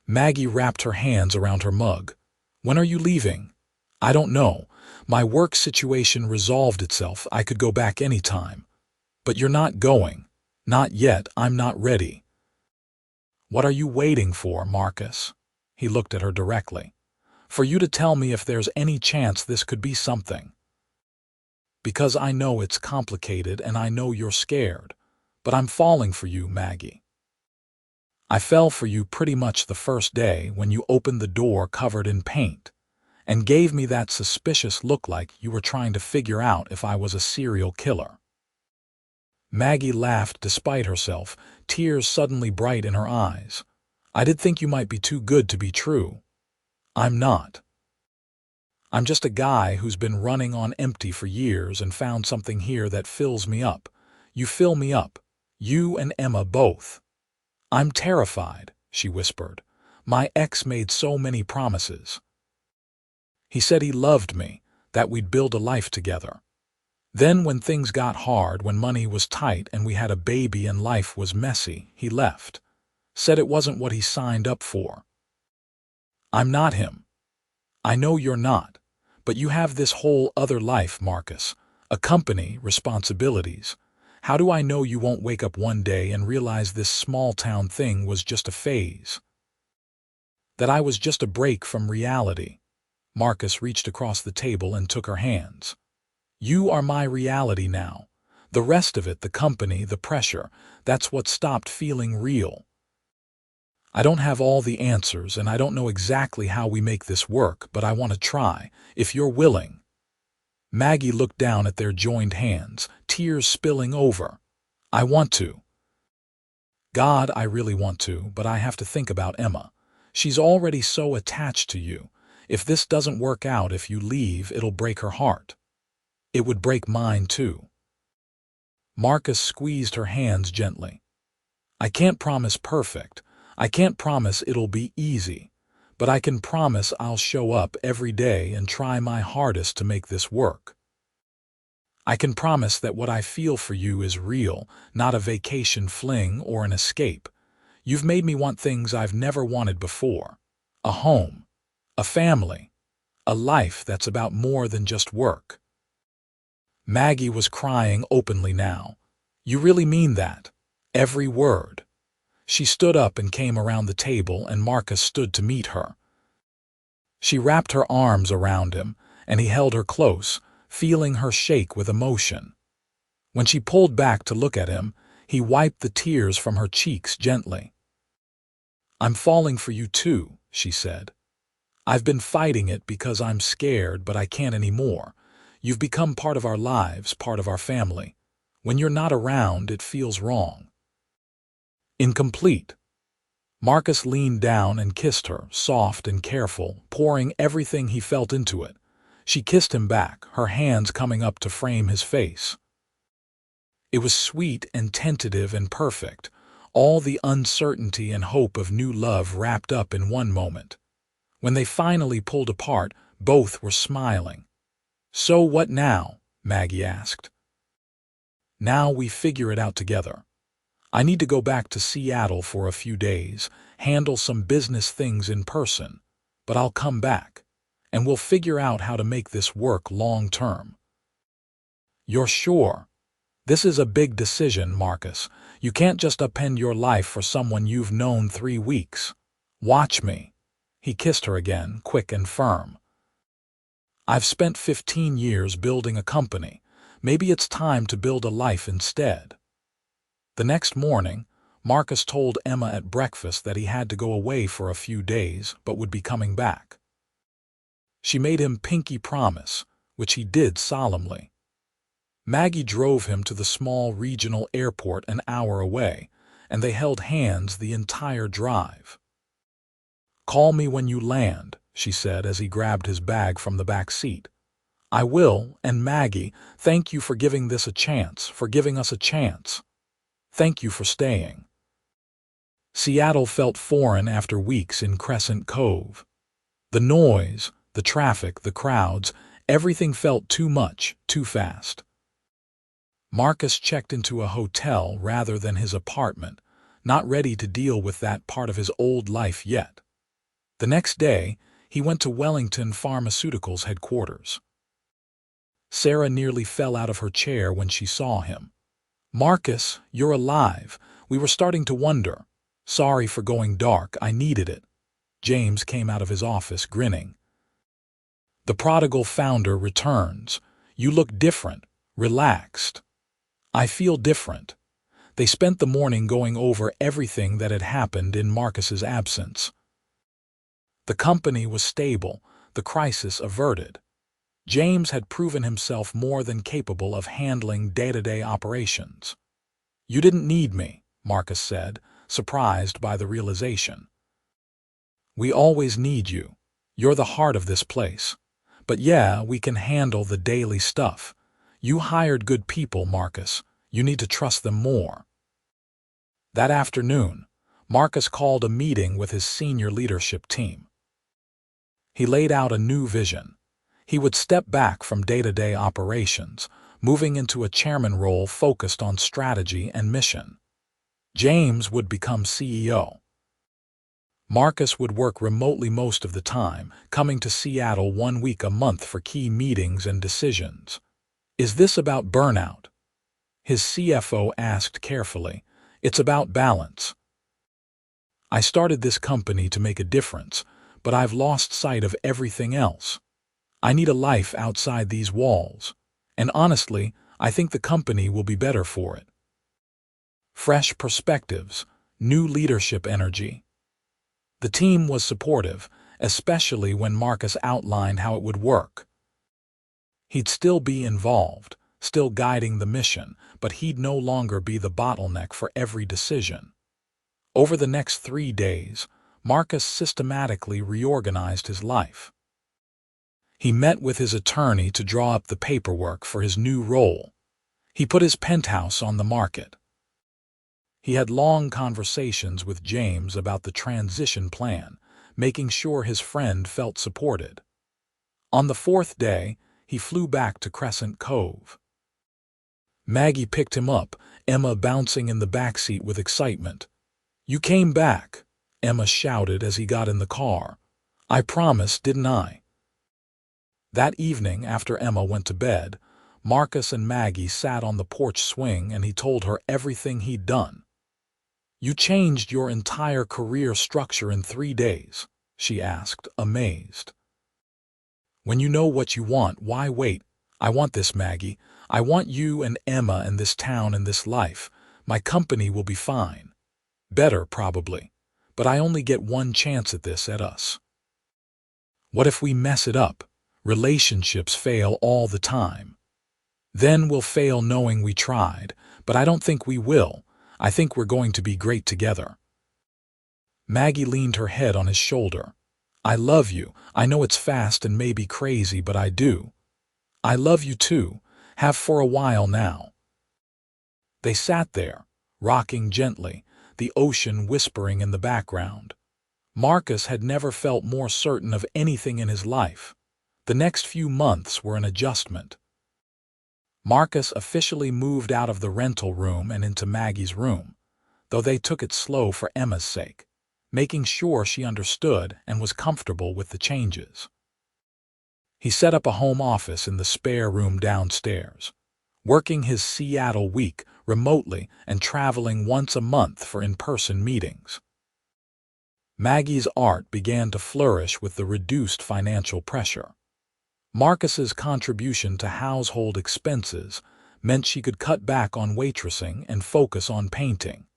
Maggie wrapped her hands around her mug. "When are you leaving?" "I don't know. My work situation resolved itself. I could go back any time." "But you're not going." "Not yet. I'm not ready." "What are you waiting for, Marcus?" He looked at her directly. "For you to tell me if there's any chance this could be something." "Because I know it's complicated and I know you're scared. But I'm falling for you, Maggie. I fell for you pretty much the first day when you opened the door covered in paint and gave me that suspicious look like you were trying to figure out if I was a serial killer." Maggie laughed despite herself, tears suddenly bright in her eyes. "I did think you might be too good to be true." "I'm not. I'm just a guy who's been running on empty for years and found something here that fills me up. You fill me up. You and Emma both." I'm terrified, she whispered. My ex made so many promises. He said he loved me, that we'd build a life together. Then when things got hard, when money was tight and we had a baby and life was messy, he left. Said it wasn't what he signed up for. I'm not him. I know you're not, but you have this whole other life, Marcus. A company, responsibilities. How do I know you won't wake up one day and realize this small-town thing was just a phase? That I was just a break from reality. Marcus reached across the table and took her hands. You are my reality now. The rest of it, the company, the pressure, that's what stopped feeling real. I don't have all the answers and I don't know exactly how we make this work, but I want to try, if you're willing. Maggie looked down at their joined hands, tears spilling over. I want to. God, I really want to, but I have to think about Emma. She's already so attached to you. If this doesn't work out, if you leave, it'll break her heart. It would break mine too. Marcus squeezed her hands gently. I can't promise perfect. I can't promise it'll be easy. But I can promise I'll show up every day and try my hardest to make this work. I can promise that what I feel for you is real, not a vacation fling or an escape. You've made me want things I've never wanted before. A home, a family, a life that's about more than just work. Maggie was crying openly now. You really mean that? Every word. She stood up and came around the table, and Marcus stood to meet her. She wrapped her arms around him, and he held her close, feeling her shake with emotion. When she pulled back to look at him, he wiped the tears from her cheeks gently. I'm falling for you too, she said. I've been fighting it because I'm scared, but I can't anymore. You've become part of our lives, part of our family. When you're not around, it feels wrong. Incomplete. Marcus leaned down and kissed her, soft and careful, pouring everything he felt into it. She kissed him back, her hands coming up to frame his face. It was sweet and tentative and perfect, all the uncertainty and hope of new love wrapped up in one moment. When they finally pulled apart, both were smiling. So what now? Maggie asked. Now we figure it out together. I need to go back to Seattle for a few days, handle some business things in person, but I'll come back, and we'll figure out how to make this work long term. You're sure? This is a big decision, Marcus. You can't just upend your life for someone you've known 3 weeks. Watch me. He kissed her again, quick and firm. I've spent 15 years building a company. Maybe it's time to build a life instead. The next morning, Marcus told Emma at breakfast that he had to go away for a few days, but would be coming back. She made him pinky promise, which he did solemnly. Maggie drove him to the small regional airport an hour away, and they held hands the entire drive. Call me when you land, she said as he grabbed his bag from the back seat. I will, and Maggie, thank you for giving this a chance, for giving us a chance. Thank you for staying. Seattle felt foreign after weeks in Crescent, Cove. The noise, the traffic, the crowds, everything felt too much, too fast. Marcus checked into a hotel rather than his apartment, not ready to deal with that part of his old life yet. The next day, he went to Wellington Pharmaceutical's headquarters. Sarah nearly fell out of her chair when she saw him. Marcus, you're alive. We were starting to wonder. Sorry for going dark, I needed it. James came out of his office grinning. The prodigal founder returns. You look different, relaxed. I feel different. They spent the morning going over everything that had happened in Marcus's absence. The company was stable, the crisis averted. James had proven himself more than capable of handling day-to-day operations. You didn't need me, Marcus said, surprised by the realization. We always need you. You're the heart of this place. But yeah, we can handle the daily stuff. You hired good people, Marcus. You need to trust them more. That afternoon, Marcus called a meeting with his senior leadership team. He laid out a new vision. He would step back from day-to-day operations, moving into a chairman role focused on strategy and mission. James would become CEO. Marcus would work remotely most of the time, coming to Seattle 1 week a month for key meetings and decisions. Is this about burnout? His CFO asked carefully. It's about balance. I started this company to make a difference, but I've lost sight of everything else. I need a life outside these walls, and honestly, I think the company will be better for it. Fresh perspectives, new leadership energy. The team was supportive, especially when Marcus outlined how it would work. He'd still be involved, still guiding the mission, but he'd no longer be the bottleneck for every decision. Over the next 3 days, Marcus systematically reorganized his life. He met with his attorney to draw up the paperwork for his new role. He put his penthouse on the market. He had long conversations with James about the transition plan, making sure his friend felt supported. On the 4th day, he flew back to Crescent, Cove. Maggie picked him up, Emma bouncing in the backseat with excitement. "You came back," Emma shouted as he got in the car. "I promised, didn't I?" That evening, after Emma went to bed, Marcus and Maggie sat on the porch swing and he told her everything he'd done. "You changed your entire career structure in 3 days?" she asked, amazed. "When you know what you want, why wait? I want this, Maggie. I want you and Emma and this town and this life. My company will be fine. Better, probably. But I only get one chance at this, at us. What if we mess it up? Relationships fail all the time. Then we'll fail knowing we tried, but I don't think we will. I think we're going to be great together." Maggie leaned her head on his shoulder. "I love you. I know it's fast and maybe crazy, but I do. I love you too. Have for a while now." They sat there, rocking gently, the ocean whispering in the background. Marcus had never felt more certain of anything in his life. The next few months were an adjustment. Marcus officially moved out of the rental room and into Maggie's room, though they took it slow for Emma's sake, making sure she understood and was comfortable with the changes. He set up a home office in the spare room downstairs, working his Seattle week remotely and traveling once a month for in-person meetings. Maggie's art began to flourish with the reduced financial pressure. Marcus's contribution to household expenses meant she could cut back on waitressing and focus on painting.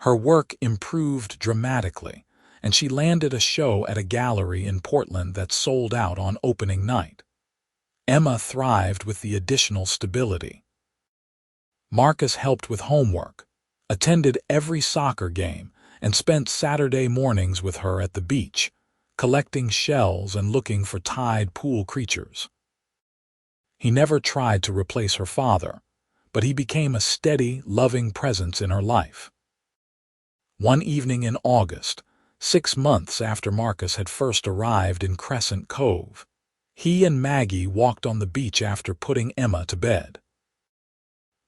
Her work improved dramatically, and she landed a show at a gallery in Portland that sold out on opening night. Emma thrived with the additional stability. Marcus helped with homework, attended every soccer game, and spent Saturday mornings with her at the beach, collecting shells and looking for tide pool creatures. He never tried to replace her father, but he became a steady, loving presence in her life. One evening in August, 6 months after Marcus had first arrived in Crescent Cove, he and Maggie walked on the beach after putting Emma to bed.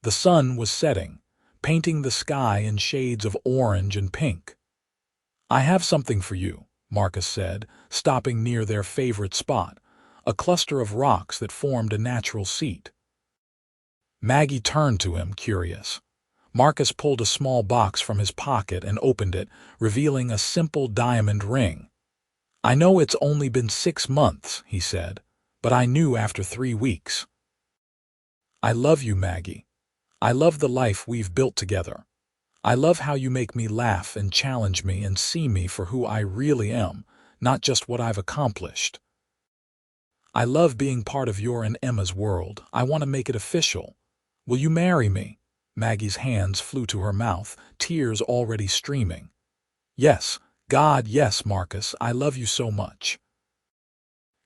The sun was setting, painting the sky in shades of orange and pink. "I have something for you," Marcus said, stopping near their favorite spot, a cluster of rocks that formed a natural seat. Maggie turned to him, curious. Marcus pulled a small box from his pocket and opened it, revealing a simple diamond ring. "I know it's only been 6 months," he said, "but I knew after 3 weeks. I love you, Maggie. I love the life we've built together. I love how you make me laugh and challenge me and see me for who I really am, not just what I've accomplished. I love being part of your and Emma's world. I want to make it official. Will you marry me?" Maggie's hands flew to her mouth, tears already streaming. "Yes, God, yes, Marcus, I love you so much."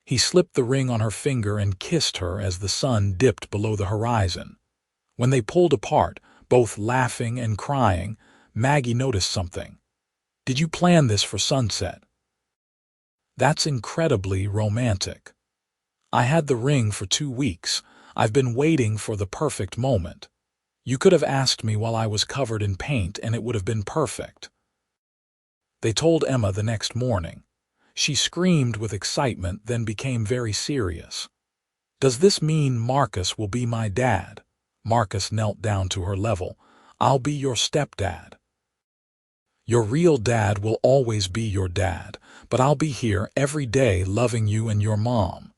He slipped the ring on her finger and kissed her as the sun dipped below the horizon. When they pulled apart, both laughing and crying, Maggie noticed something. "Did you plan this for sunset?" "That's incredibly romantic." "I had the ring for 2 weeks. I've been waiting for the perfect moment. You could have asked me while I was covered in paint and it would have been perfect." They told Emma the next morning. She screamed with excitement, then became very serious. "Does this mean Marcus will be my dad?" Marcus knelt down to her level. "I'll be your stepdad. Your real dad will always be your dad, but I'll be here every day loving you and your mom.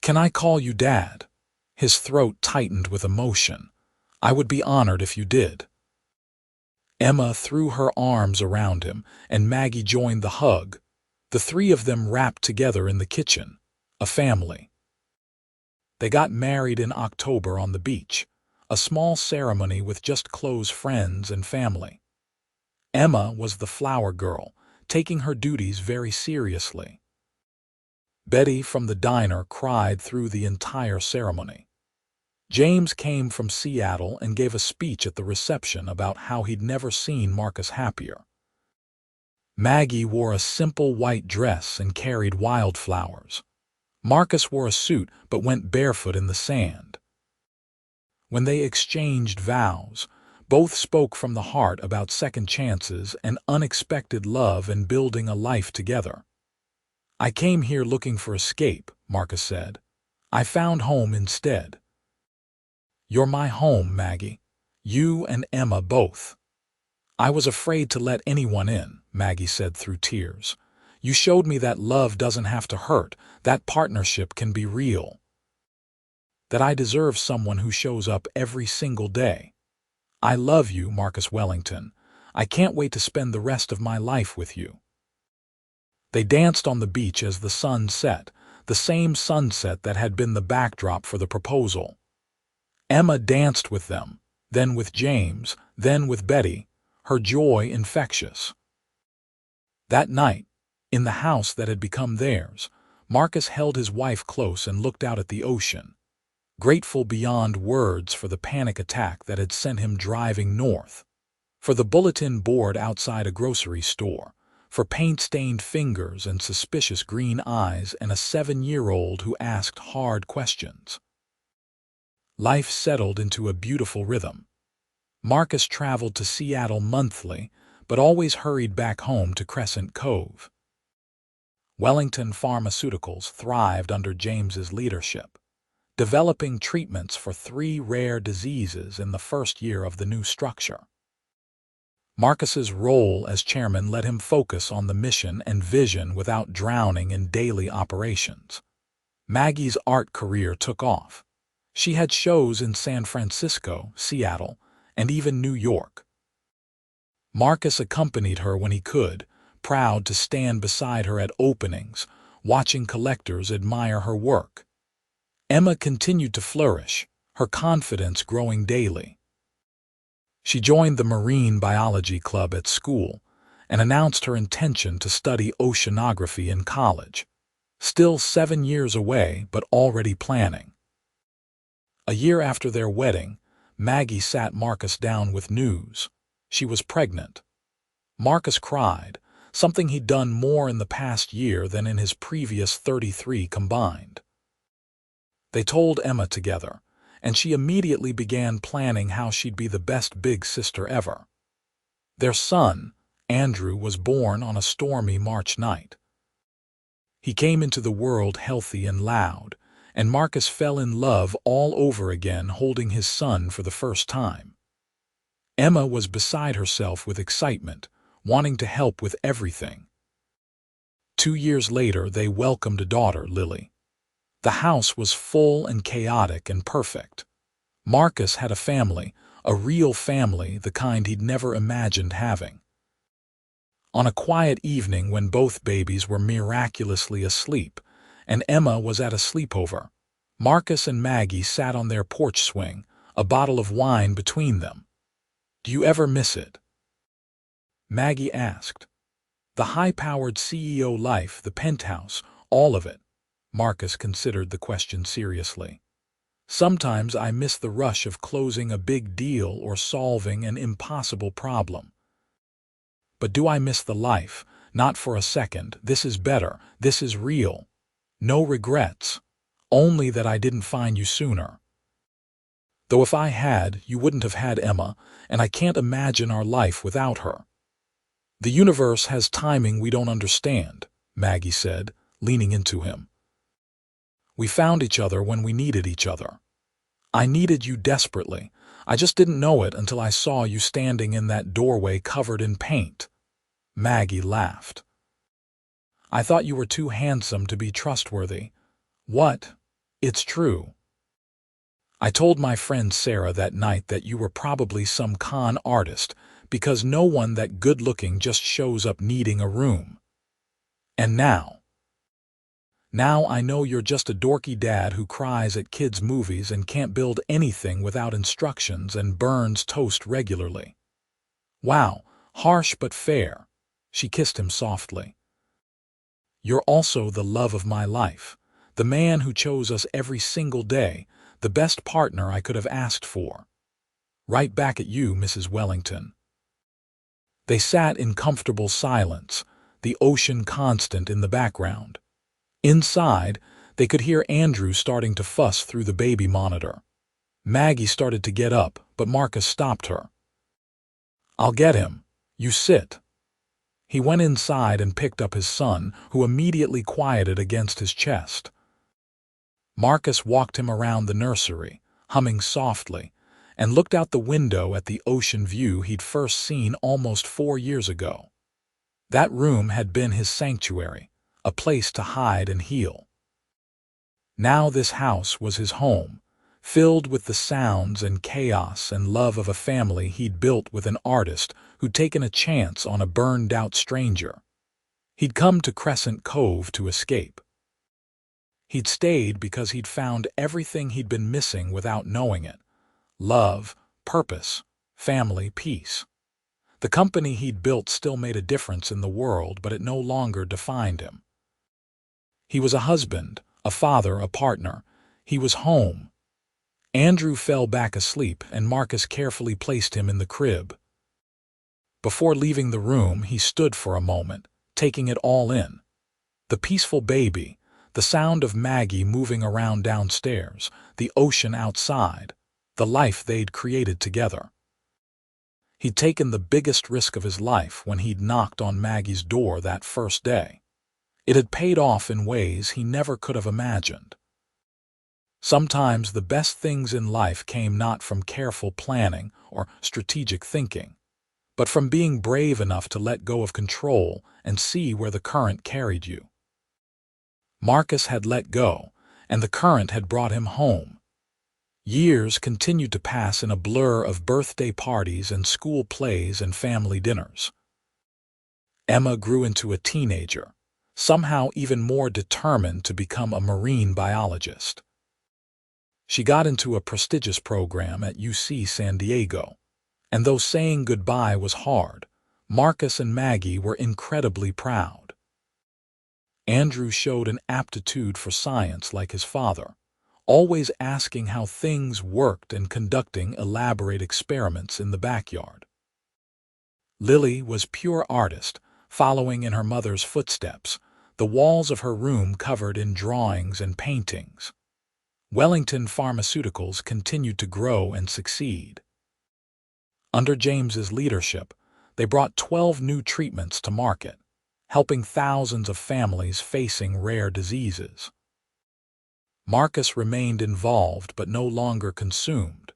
Can I call you Dad?" His throat tightened with emotion. "I would be honored if you did." Emma threw her arms around him, and Maggie joined the hug. The three of them wrapped together in the kitchen. A family. They got married in October on the beach, a small ceremony with just close friends and family. Emma was the flower girl, taking her duties very seriously. Betty from the diner cried through the entire ceremony. James came from Seattle and gave a speech at the reception about how he'd never seen Marcus happier. Maggie wore a simple white dress and carried wildflowers. Marcus wore a suit but went barefoot in the sand. When they exchanged vows, both spoke from the heart about second chances and unexpected love and building a life together. "I came here looking for escape," Marcus said. "I found home instead." "You're my home, Maggie. You and Emma both." "I was afraid to let anyone in," Maggie said through tears. "You showed me that love doesn't have to hurt, that partnership can be real. That I deserve someone who shows up every single day. I love you, Marcus Wellington. I can't wait to spend the rest of my life with you." They danced on the beach as the sun set, the same sunset that had been the backdrop for the proposal. Emma danced with them, then with James, then with Betty, her joy infectious. That night, in the house that had become theirs, Marcus held his wife close and looked out at the ocean, grateful beyond words for the panic attack that had sent him driving north, for the bulletin board outside a grocery store, for paint-stained fingers and suspicious green eyes and a 7-year-old who asked hard questions. Life settled into a beautiful rhythm. Marcus traveled to Seattle monthly, but always hurried back home to Crescent, Cove. Wellington Pharmaceuticals thrived under James's leadership, developing treatments for 3 rare diseases in the first year of the new structure. Marcus's role as chairman let him focus on the mission and vision without drowning in daily operations. Maggie's art career took off. She had shows in San Francisco, Seattle, and even New York. Marcus accompanied her when he could, proud to stand beside her at openings, watching collectors admire her work. Emma continued to flourish, her confidence growing daily. She joined the Marine Biology Club at school and announced her intention to study oceanography in college. Still 7 years away, but already planning. A year after their wedding, Maggie sat Marcus down with news. She was pregnant. Marcus cried, something he'd done more in the past year than in his previous 33 combined. They told Emma together, and she immediately began planning how she'd be the best big sister ever. Their son, Andrew, was born on a stormy March night. He came into the world healthy and loud, and Marcus fell in love all over again holding his son for the first time. Emma was beside herself with excitement, wanting to help with everything. 2 years later, they welcomed a daughter, Lily. The house was full and chaotic and perfect. Marcus had a family, a real family, the kind he'd never imagined having. On a quiet evening when both babies were miraculously asleep, and Emma was at a sleepover, Marcus and Maggie sat on their porch swing, a bottle of wine between them. "Do you ever miss it?" Maggie asked. "The high-powered CEO life, the penthouse, all of it." Marcus considered the question seriously. "Sometimes I miss the rush of closing a big deal or solving an impossible problem. But do I miss the life? Not for a second. This is better. This is real. No regrets. Only that I didn't find you sooner. Though if I had, you wouldn't have had Emma, and I can't imagine our life without her. The universe has timing we don't understand, Maggie said, leaning into him. We found each other when we needed each other. I needed you desperately. I just didn't know it until I saw you standing in that doorway covered in paint. Maggie laughed. I thought you were too handsome to be trustworthy. What? It's true. I told my friend Sarah that night that you were probably some con artist because no one that good-looking just shows up needing a room. And now I know you're just a dorky dad who cries at kids' movies and can't build anything without instructions and burns toast regularly. Wow, harsh but fair. She kissed him softly. You're also the love of my life, the man who chose us every single day, the best partner I could have asked for. Right back at you, Mrs. Wellington. They sat in comfortable silence, the ocean constant in the background. Inside, they could hear Andrew starting to fuss through the baby monitor. Maggie started to get up, but Marcus stopped her. I'll get him. You sit. He went inside and picked up his son, who immediately quieted against his chest. Marcus walked him around the nursery, humming softly, and looked out the window at the ocean view he'd first seen almost 4 years ago. That room had been his sanctuary, a place to hide and heal. Now this house was his home, filled with the sounds and chaos and love of a family he'd built with an artist who'd taken a chance on a burned-out stranger. He'd come to Crescent Cove to escape. He'd stayed because he'd found everything he'd been missing without knowing it: love, purpose, family, peace. The company he'd built still made a difference in the world, but it no longer defined him. He was a husband, a father, a partner. He was home. Andrew fell back asleep, and Marcus carefully placed him in the crib. Before leaving the room, he stood for a moment, taking it all in. The peaceful baby, the sound of Maggie moving around downstairs, the ocean outside, the life they'd created together. He'd taken the biggest risk of his life when he'd knocked on Maggie's door that first day. It had paid off in ways he never could have imagined. Sometimes the best things in life came not from careful planning or strategic thinking, but from being brave enough to let go of control and see where the current carried you. Marcus had let go, and the current had brought him home. Years continued to pass in a blur of birthday parties and school plays and family dinners. Emma grew into a teenager, somehow even more determined to become a marine biologist. She got into a prestigious program at UC San Diego, and though saying goodbye was hard, Marcus and Maggie were incredibly proud. Andrew showed an aptitude for science like his father, always asking how things worked and conducting elaborate experiments in the backyard. Lily was pure artist, following in her mother's footsteps, the walls of her room covered in drawings and paintings. Wellington Pharmaceuticals continued to grow and succeed. Under James's leadership, they brought 12 new treatments to market, helping thousands of families facing rare diseases. Marcus remained involved but no longer consumed,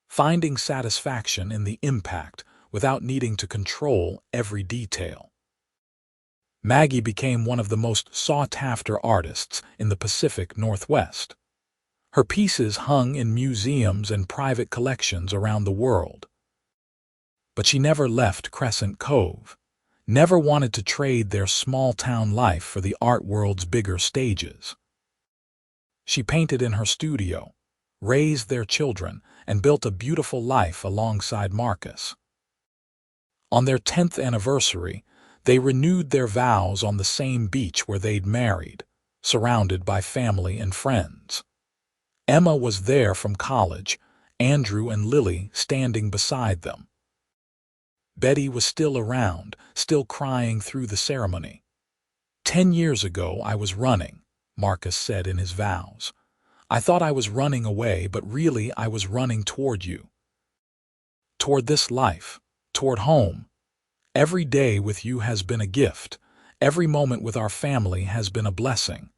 finding satisfaction in the impact without needing to control every detail. Maggie became one of the most sought-after artists in the Pacific Northwest. Her pieces hung in museums and private collections around the world. But she never left Crescent Cove, never wanted to trade their small-town life for the art world's bigger stages. She painted in her studio, raised their children, and built a beautiful life alongside Marcus. On their 10th anniversary, they renewed their vows on the same beach where they'd married, surrounded by family and friends. Emma was there from college, Andrew and Lily standing beside them. Betty was still around, still crying through the ceremony. 10 years ago I was running, Marcus said in his vows. I thought I was running away, but really I was running toward you. Toward this life, toward home. Every day with you has been a gift. Every moment with our family has been a blessing.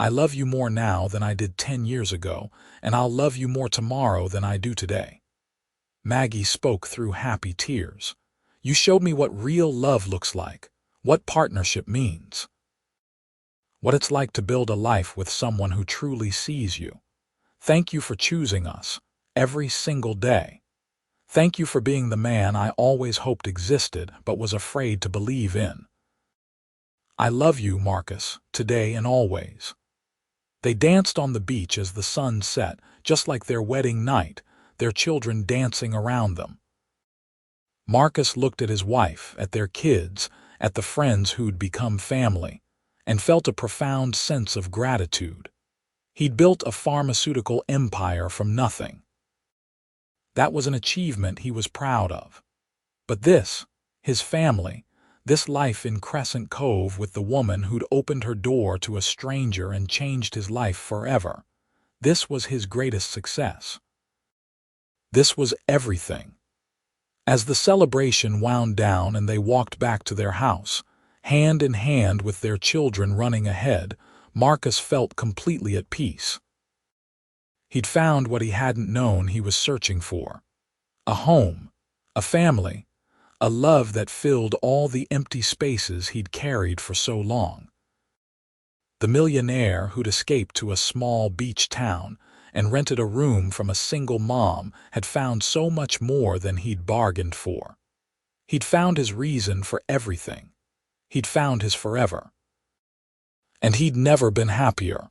I love you more now than I did 10 years ago, and I'll love you more tomorrow than I do today. Maggie spoke through happy tears. You showed me what real love looks like, what partnership means, what it's like to build a life with someone who truly sees you. Thank you for choosing us, every single day. Thank you for being the man I always hoped existed but was afraid to believe in. I love you, Marcus, today and always. They danced on the beach as the sun set, just like their wedding night, their children dancing around them. Marcus looked at his wife, at their kids, at the friends who'd become family, and felt a profound sense of gratitude. He'd built a pharmaceutical empire from nothing. That was an achievement he was proud of. But this, his family, this life in Crescent Cove with the woman who'd opened her door to a stranger and changed his life forever, this was his greatest success. This was everything. As the celebration wound down and they walked back to their house, hand in hand with their children running ahead, Marcus felt completely at peace. He'd found what he hadn't known he was searching for. A home, a family, a love that filled all the empty spaces he'd carried for so long. The millionaire who'd escaped to a small beach town and rented a room from a single mom had found so much more than he'd bargained for. He'd found his reason for everything. He'd found his forever. And he'd never been happier.